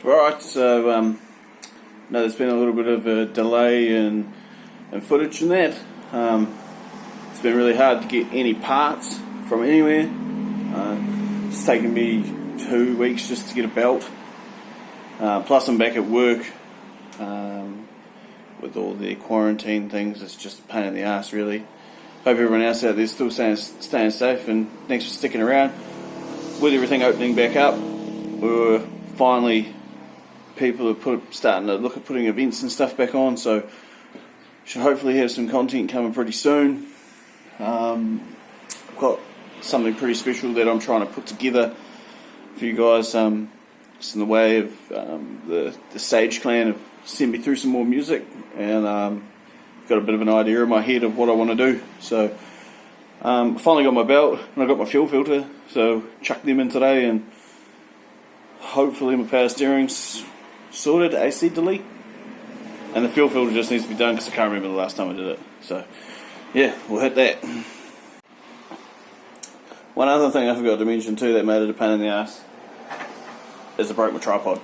Right, so no, there's been a little bit of a delay in footage in that. It's been really hard to get any parts from anywhere. It's taken me 2 weeks just to get a belt. Plus I'm back at work with all the quarantine things. It's just a pain in the ass, really. Hope everyone else out there is still staying safe, and thanks for sticking around. With everything opening back up, we're finally, people are starting to look at putting events and stuff back on, so should hopefully have some content coming pretty soon. I've got something pretty special that I'm trying to put together for you guys. Just in the way of the Sage Clan have sent me through some more music, and got a bit of an idea in my head of what I want to do. So I finally got my belt and I got my fuel filter, so chucked them in today, and hopefully my power steering's sorted, AC delete, and the fuel filter just needs to be done because I can't remember the last time I did it. So yeah, we'll hit that. One other thing I forgot to mention too that made it a pain in the ass is I broke my tripod.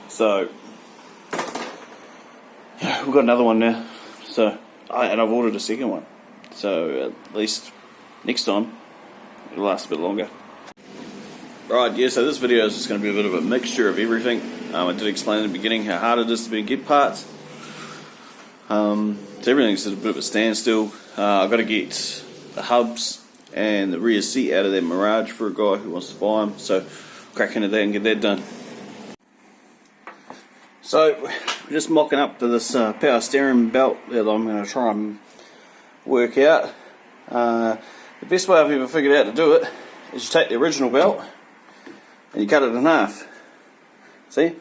So yeah, we've got another one now. So and I've ordered a second one. So at least next time it'll last a bit longer. Right, yeah, so this video is just going to be a bit of a mixture of everything. I did explain in the beginning how hard it is to get parts. So everything's at a bit of a standstill. I've got to get the hubs and the rear seat out of that Mirage for a guy who wants to buy them. So crack into that and get that done. So we're just mocking up to this power steering belt that I'm going to try and work out. The best way I've ever figured out to do it is you take the original belt and you cut it in half. See?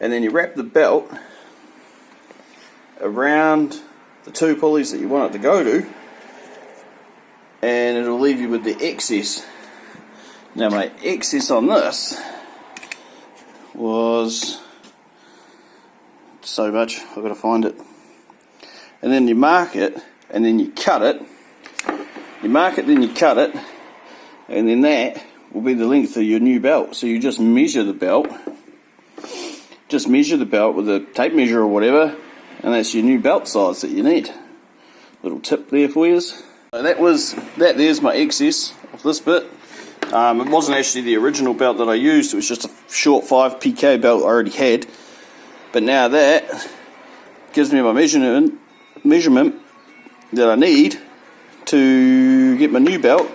And then you wrap the belt around the 2 pulleys that you want it to go to, and it'll leave you with the excess. Now my excess on this was so much, I've got to find it. And then you mark it, and then you cut it. You mark it, then you cut it, and then that will be the length of your new belt. So you just measure the belt. Just measure the belt with a tape measure or whatever, and that's your new belt size that you need. Little tip there for you. So there's my excess of this bit. It wasn't actually the original belt that I used, it was just a short 5 PK belt I already had. But now that gives me my measurement that I need to get my new belt,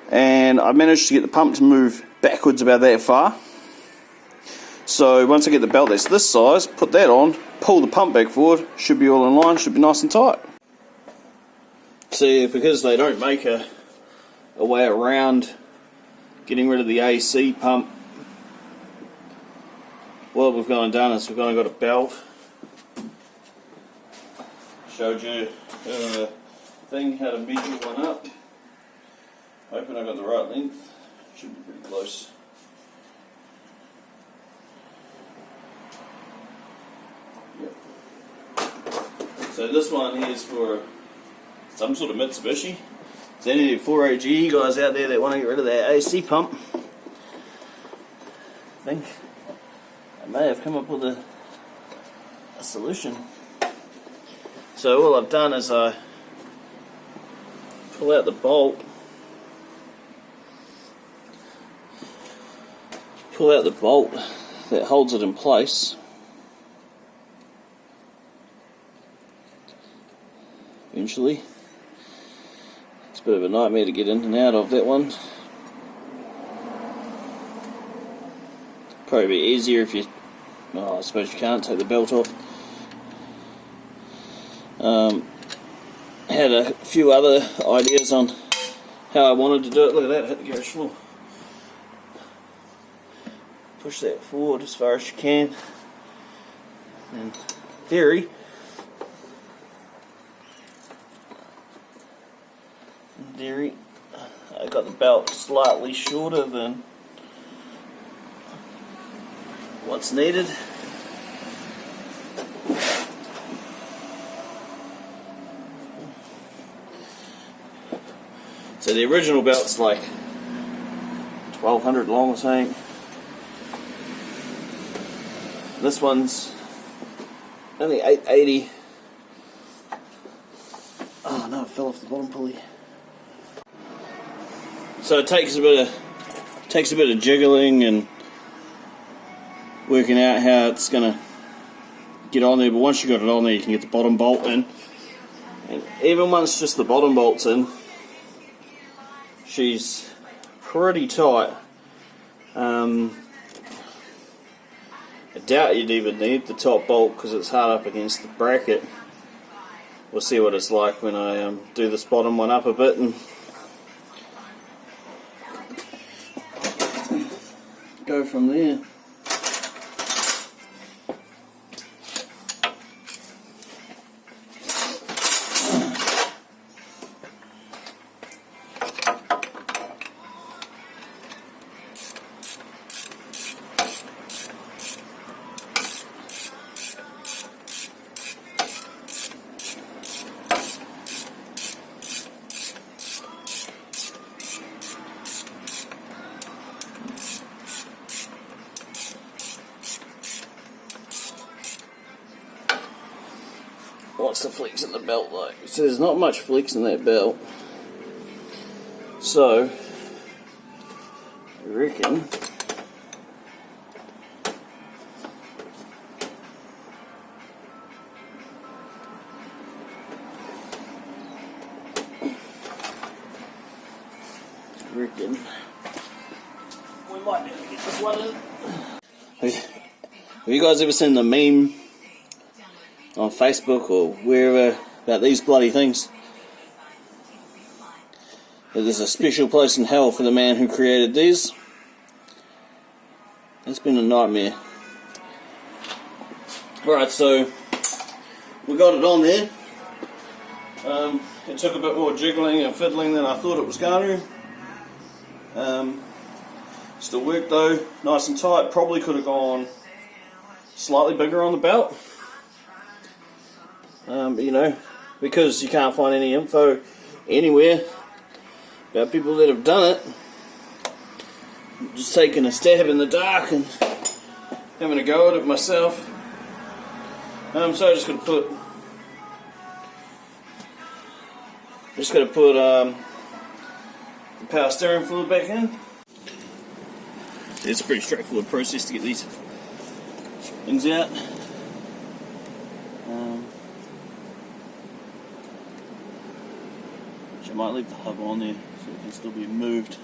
and I managed to get the pump to move backwards about that far. So once I get the belt that's this size, put that on, pull the pump back forward, should be all in line, should be nice and tight. See, because they don't make a way around getting rid of the AC pump, what we've gone and done is we've gone and got a belt. Showed you a thing how to measure one up. Hoping I got the right length. Should be pretty close. Yep. So this one here is for some sort of Mitsubishi. Is there any 4AGE guys out there that want to get rid of that AC pump? I think I may have come up with a solution. So all I've done is I pull out the bolt, that holds it in place. Eventually. It's a bit of a nightmare to get in and out of that one. Probably be easier if you, I suppose you can't take the belt off. Had a few other ideas on how I wanted to do it. Look at that, hit the garage floor. Push that forward as far as you can. And in theory, I got the belt slightly shorter than what's needed. So the original belt's like 1200 long or something. This one's only 880. Oh no, it fell off the bottom pulley. So it takes a bit of jiggling and working out how it's gonna get on there, but once you got it on there you can get the bottom bolt in. And even once just the bottom bolt's in, she's pretty tight. I doubt you'd even need the top bolt because it's hard up against the bracket. We'll see what it's like when I do this bottom one up a bit and go from there. What's the flex in the belt like? So there's not much flex in that belt. So I reckon we might be able to get this one in. Have you guys ever seen the meme on Facebook or wherever about these bloody things? That there's a special place in hell for the man who created these. It's been a nightmare. Alright, so we got it on there. It took a bit more jiggling and fiddling than I thought it was going to. Still worked though, nice and tight. Probably could have gone slightly bigger on the belt. You know, because you can't find any info anywhere about people that have done it. I'm just taking a stab in the dark and having a go at it myself. So I just got to put the power steering fluid back in. It's a pretty straightforward process to get these things out. I might leave the hub on there so it can still be moved.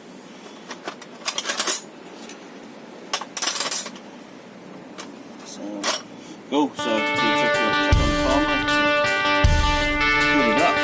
So, cool. So, we'll check on the timer. Put it up.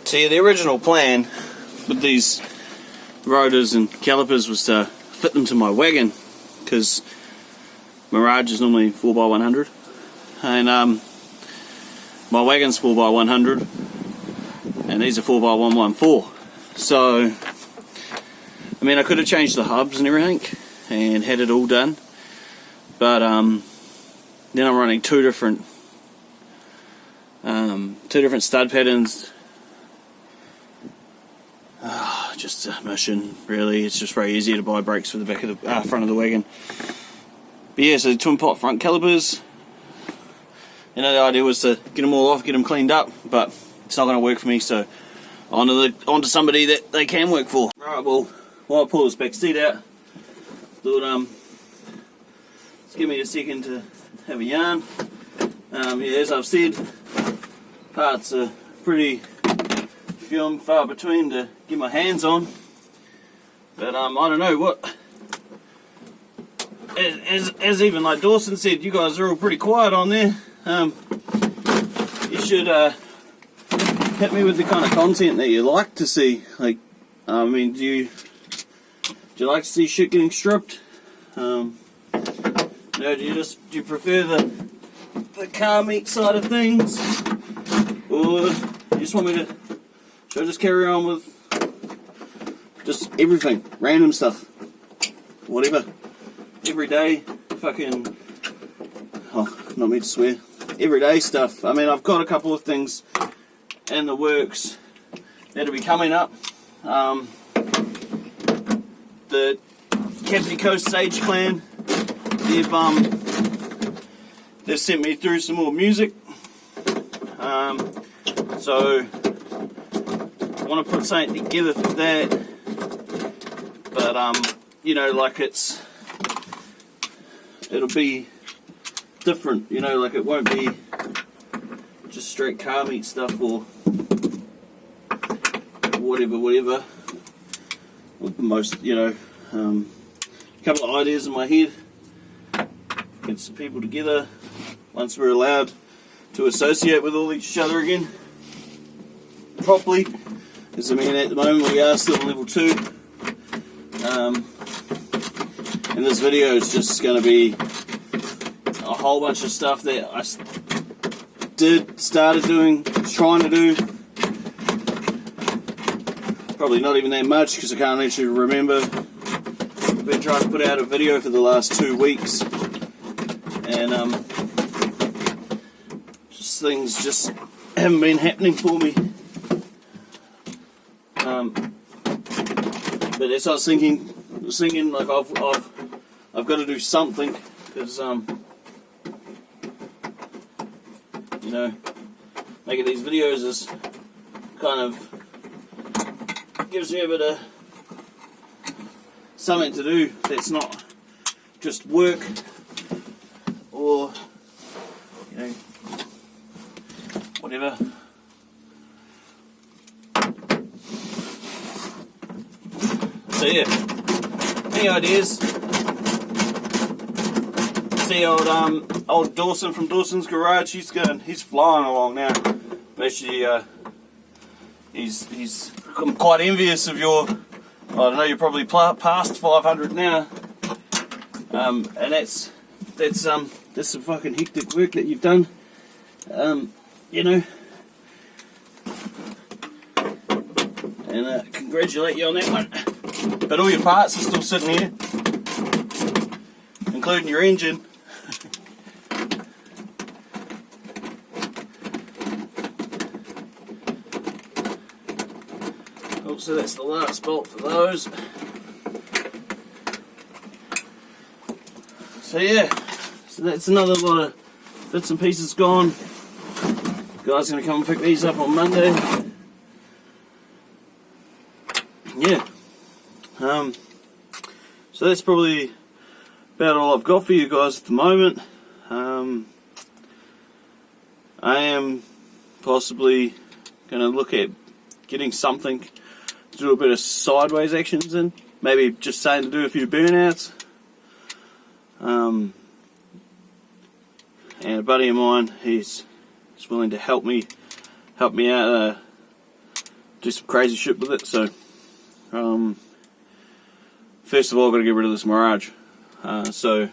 See, the original plan with these rotors and calipers was to fit them to my wagon, because Mirage is normally 4x100 and my wagon's 4x100 and these are 4x114. So I mean, I could have changed the hubs and everything and had it all done, but then I'm running two different stud patterns. Just a mission, really. It's just very easier to buy brakes for the back of the front of the wagon. But yeah, so the twin pot front calipers. You know, the idea was to get them all off, get them cleaned up, but it's not going to work for me. So onto somebody that they can work for. Right, well, while I pull this back seat out, thought just give me a second to have a yarn. Yeah, as I've said, parts are pretty few and far between to get my hands on, but I don't know what. As even like Dawson said, you guys are all pretty quiet on there. You should hit me with the kind of content that you like to see. Like, I mean, do you like to see shit getting stripped? Do you prefer the car meat side of things, or you just want me to? Should I just carry on with just everything, random stuff, whatever, everyday fucking, not me to swear, everyday stuff. I mean, I've got a couple of things in the works that'll be coming up. The Captain Coast Sage Clan, they've sent me through some more music, so I want to put something together for that, but you know, like it'll be different, you know, like it won't be just straight car meat stuff or whatever. Most, you know, a couple of ideas in my head, get some people together once we're allowed to associate with all each other again properly. Because I mean, at the moment we are still on level 2, and this video is just going to be a whole bunch of stuff that I started trying to do. Probably not even that much, because I can't actually remember. I've been trying to put out a video for the last 2 weeks, and just things just haven't been happening for me. But as I was thinking like I've got to do something, because you know, making these videos is kind of gives me a bit of something to do that's not just work, or you know, whatever. So yeah, any ideas? See old Dawson from Dawson's Garage, he's flying along now. Actually, I'm quite envious of your, I don't know, you're probably past 500 now, and that's some fucking hectic work that you've done, you know, and congratulate you on that one. But all your parts are still sitting here, including your engine. So that's the last bolt for those. So yeah, so that's another lot of bits and pieces gone. Guys gonna come and pick these up on Monday. Yeah. So that's probably about all I've got for you guys at the moment. I am possibly going to look at getting something to do a bit of sideways actions in. Maybe just saying to do a few burnouts. And a buddy of mine, he's willing to help me out, do some crazy shit with it. So, first of all, I've got to get rid of this Mirage. So,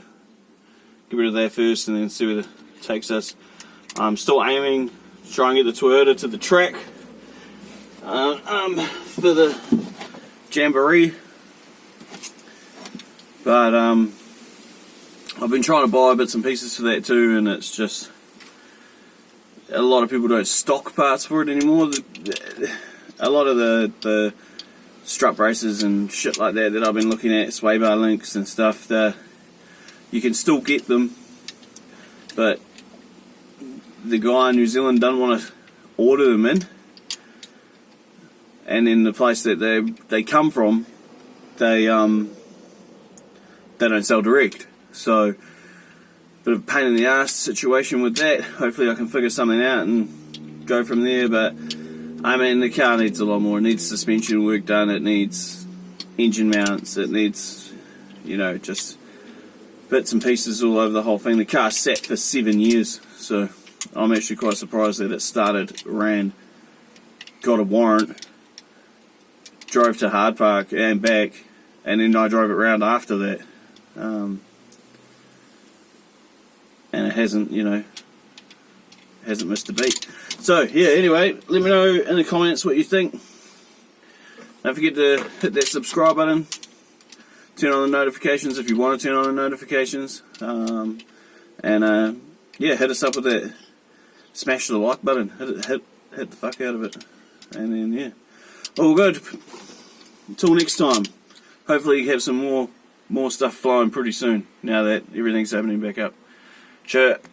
get rid of that first and then see where it takes us. I'm still aiming to try and get the Toyota to the track for the Jamboree But I've been trying to buy bits and pieces for that too, and it's just a lot of people don't stock parts for it anymore. A lot of the strut braces and shit like that I've been looking at, sway bar links and stuff, you can still get them, but the guy in New Zealand doesn't want to order them in, and in the place that they come from, they don't sell direct. So, bit of a pain in the ass situation with that. Hopefully I can figure something out and go from there. But I mean, the car needs a lot more. It needs suspension work done, it needs engine mounts, it needs, you know, just bits and pieces all over the whole thing. The car sat for 7 years, so I'm actually quite surprised that it started, ran, got a warrant, drove to Hard Park and back, and then I drove it round after that. And it hasn't, you know, hasn't missed a beat. So yeah, anyway, let me know in the comments what you think. Don't forget to hit that subscribe button, turn on the notifications if you want to turn on the notifications, and yeah, hit us up with that, smash the like button, hit the fuck out of it, and then yeah, all good. Until next time, hopefully you have some more stuff flowing pretty soon now that everything's opening back up. Sure.